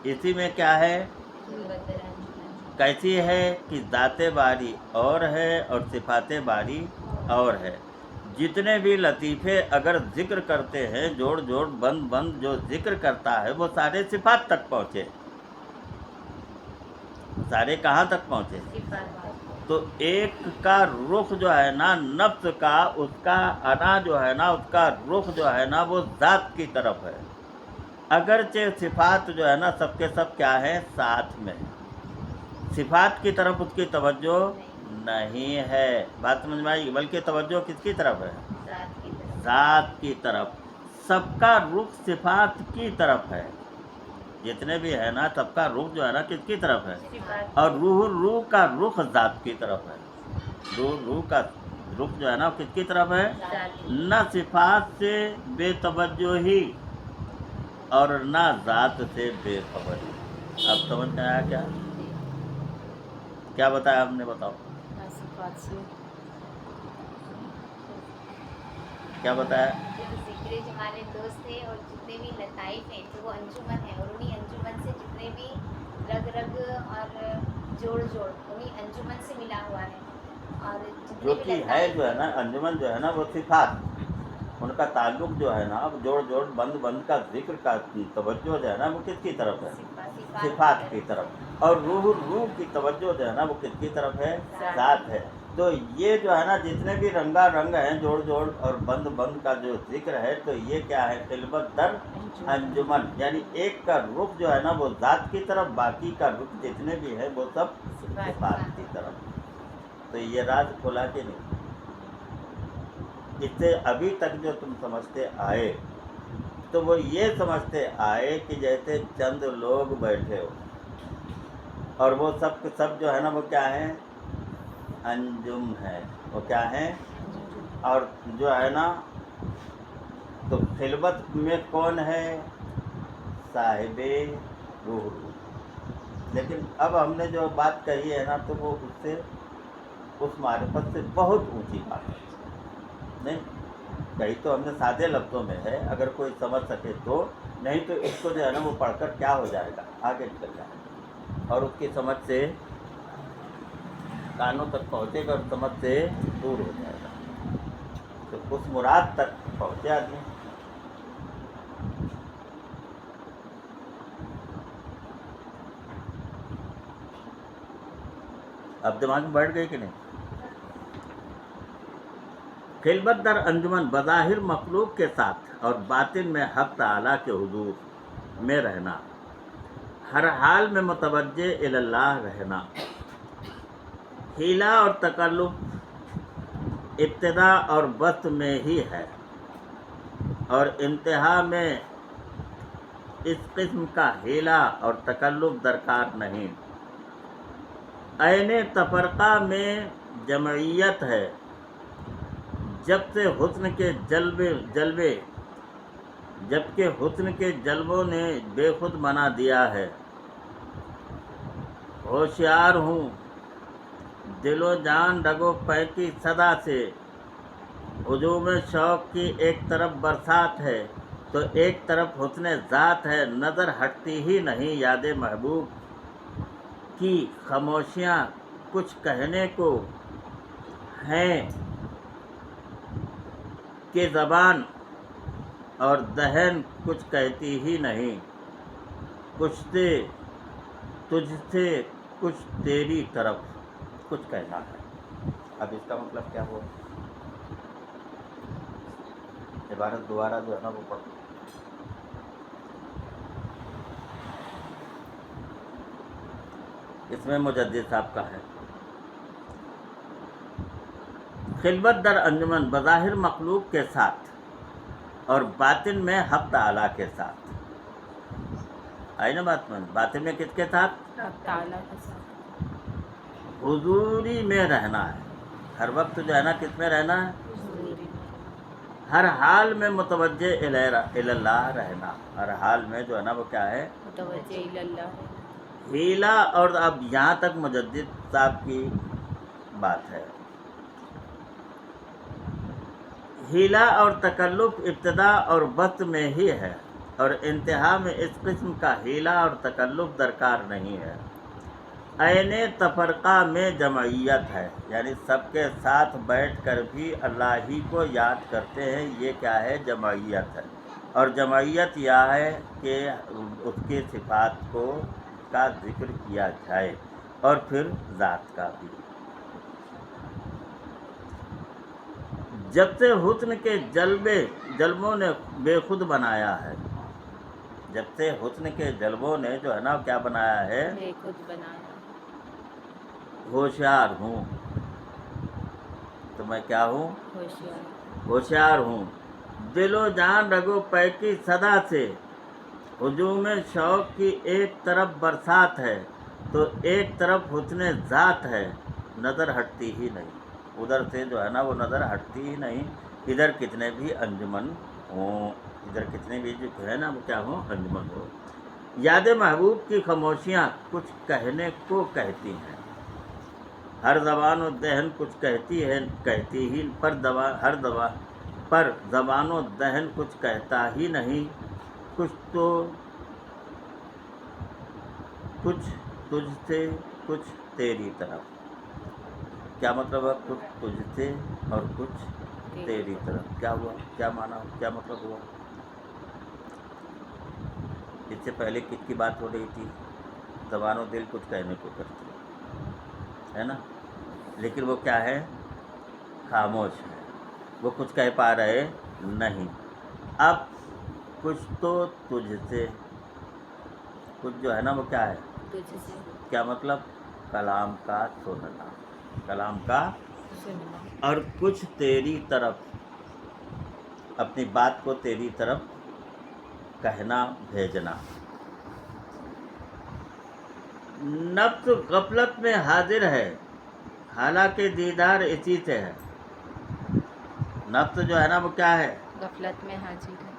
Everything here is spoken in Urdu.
اسی میں کیا ہے؟ کیسی ہے کہ ذات باری اور ہے اور صفات باری اور ہے۔ جتنے بھی لطیفے اگر ذکر کرتے ہیں، جوڑ جوڑ بند بند جو ذکر کرتا ہے وہ سارے صفات تک پہنچے۔ سارے کہاں تک پہنچے؟ تو ایک کا رخ جو ہے نا نفس کا، اس کا انا جو ہے نا، اس کا رخ جو ہے نا وہ ذات کی طرف ہے۔ اگرچہ صفات جو ہے نا سب کے سب کیا ہے؟ ساتھ میں ہے۔ صفات کی طرف اس کی توجہ نہیں ہے، بات سمجھ میں آئی؟ بلکہ توجہ کس کی طرف ہے؟ ذات کی طرف۔ سب کا رخ صفات کی طرف ہے، جتنے بھی ہے نا سب کا رخ جو ہے نا کس کی طرف ہے؟ اور روح کا رخ ذات کی طرف ہے۔ روح کا رخ جو ہے نا کس کی طرف ہے؟ نہ صفات سے بے توجہی اور نہ ذات سے بے خبری۔ اب سمجھ میں آیا کیا؟ کیا بتایا ہم نے؟ بتاؤ کیا بتایا؟ ذکر جمال دوست ہے اور جتنے بھی لطائف ہیں تو وہ انجمن ہے، اور انہی انجمن سے جتنے بھی رگ رگ اور جوڑ جوڑ انہی انجمن سے ملا ہوا ہے۔ اور جو کہ ہے جو ہے نا انجمن جو ہے نا وہ صفات، ان کا تعلق جو ہے نا اب جوڑ جوڑ بند بند کا ذکر کا توجہ جو ہے نا وہ کس کی طرف ہے؟ صفات کی طرف۔ اور روح کی توجہ جو ہے نا وہ کس کی طرف ہے؟ ذات ہے۔ تو یہ جو ہے نا جتنے بھی رنگا رنگ ہیں، جوڑ جوڑ اور بند بند کا جو ذکر ہے، تو یہ کیا ہے؟ خلوت در انجمن، یعنی ایک کا رخ جو ہے نا وہ ذات کی طرف، باقی کا رخ جتنے بھی ہے وہ سب صفات کی طرف۔ تو یہ راز کھلا کہ نہیں؟ اس سے ابھی تک جو تم سمجھتے آئے تو وہ یہ سمجھتے آئے کہ جیسے چند لوگ بیٹھے ہو اور وہ سب کے سب جو ہے نا وہ کیا ہے؟ انجم ہے۔ وہ کیا ہے؟ اور جو ہے نا تو خلوت میں کون ہے؟ صاحب روح۔ لیکن اب ہم نے جو بات کہی ہے نا تو وہ اس سے اس معرفت سے بہت اونچی بات ہے۔ نہیں کہیں تو ہم نے سادے لفظوں میں ہے، اگر کوئی سمجھ سکے تو، نہیں تو اس کو جو ہے نا وہ پڑھ کر کیا ہو جائے گا؟ آگے نکل جائے گا اور اس کی سمجھ سے کانوں تک پہنچے گا اور سمجھ سے دور ہو جائے گا۔ تو اس مراد تک پہنچے آدمی۔ اب دماغ میں بیٹھ گئی کہ نہیں؟ خلوت در انجمن بظاہر مخلوق کے ساتھ اور باطن میں حق تعالیٰ کے حضور میں رہنا، ہر حال میں متوجہ الی اللہ رہنا، حیلہ اور تکلف ابتدا اور وسط میں ہی ہے اور انتہا میں اس قسم کا حیلہ اور تکلف درکار نہیں۔ عین تفرقہ میں جمعیت ہے، جب سے حسن کے جلوے جبکہ حسن کے جلووں نے بے خود بنا دیا ہے۔ ہوشیار ہوں دل و جان رگ و پے کی صدا سے، ہجوم شوق کی ایک طرف برسات ہے تو ایک طرف حسن ذات ہے، نظر ہٹتی ہی نہیں یاد محبوب کی، خاموشیاں کچھ کہنے کو ہیں کہ زبان اور دہن کچھ کہتی ہی نہیں، کچھ سے تجھ سے کچھ تیری طرف کچھ کہنا ہے۔ اب اس کا مطلب کیا ہوا؟ عبارت دوبارہ جو ہے نا وہ پڑھو۔ اس میں مجدد صاحب کا ہے خلوت در انجمن بظاہر مخلوق کے ساتھ اور باطن میں حق تعالیٰ کے ساتھ۔ آئی نا بات میں؟ باطن میں کس کے ساتھ؟ حق تعالیٰ کے ساتھ حضوری میں رہنا ہے، ہر وقت جو ہے نا کس میں رہنا ہے؟ حضوری میں، ہر حال میں متوجہ الی اللہ رہنا، ہر حال میں جو ہے نا وہ کیا ہے؟ متوجہ الی اللہ ہے۔ حیلہ، اور اب یہاں تک مجدد صاحب کی بات ہے، حیلہ اور تکلف ابتدا اور وسط میں ہی ہے اور انتہا میں اس قسم کا حیلہ اور تکلف درکار نہیں ہے۔ عین تفرقہ میں جمعیت ہے، یعنی سب کے ساتھ بیٹھ کر بھی اللہ ہی کو یاد کرتے ہیں، یہ کیا ہے؟ جمعیت ہے۔ اور جمعیت یہ ہے کہ اس کی صفات کا ذکر کیا جائے، اور پھر ذات کا بھی۔ جب سے حسن کے جلبوں نے بے خود بنایا ہے، جب سے حسن کے جلبوں نے جو ہے نا کیا بنایا ہے؟ بے خود بنایا۔ ہوشیار ہوں تو میں کیا ہوں؟ ہوشیار۔ ہوشیار ہوں، دل و جان رگ و پے کی صدا سے ہجوم شوق کی ایک طرف برسات ہے، تو ایک طرف حسن ذات ہے، نظر ہٹتی ہی نہیں۔ ادھر سے جو ہے نا وہ نظر ہٹتی ہی نہیں، ادھر کتنے بھی انجمن ہوں، ادھر کتنے بھی جو ہے نا وہ کیا ہوں؟ انجمن ہو۔ یاد محبوب کی خاموشیاں کچھ کہنے کو کہتی ہیں، ہر زبان و دہن کچھ کہتی ہی، پر زبان و دہن کچھ کہتا ہی نہیں۔ کچھ تجھ سے کچھ تیری طرف۔ کیا مطلب ہے؟ کچھ تجھ سے اور کچھ تیری طرف۔ کیا ہوا؟ کیا معنی؟ کیا مطلب ہوا؟ اس سے پہلے کس کی بات ہو رہی تھی؟ زبان و دل کچھ کہنے کو کرتی ہے نا، لیکن وہ کیا ہے؟ خاموش ہے، وہ کچھ کہہ پا رہے نہیں۔ اب کچھ تو تجھ سے، کچھ جو ہے نا وہ کیا ہے؟ تجھ سے۔ کیا مطلب؟ کلام کا سننا، کلام کا سننا۔ اور کچھ تیری طرف، اپنی بات کو تیری طرف کہنا، بھیجنا۔ نفس غفلت میں حاضر ہے، حالانکہ دیدار اسی سے ہے۔ نفس جو ہے نا وہ کیا ہے؟ غفلت میں حاضر ہے۔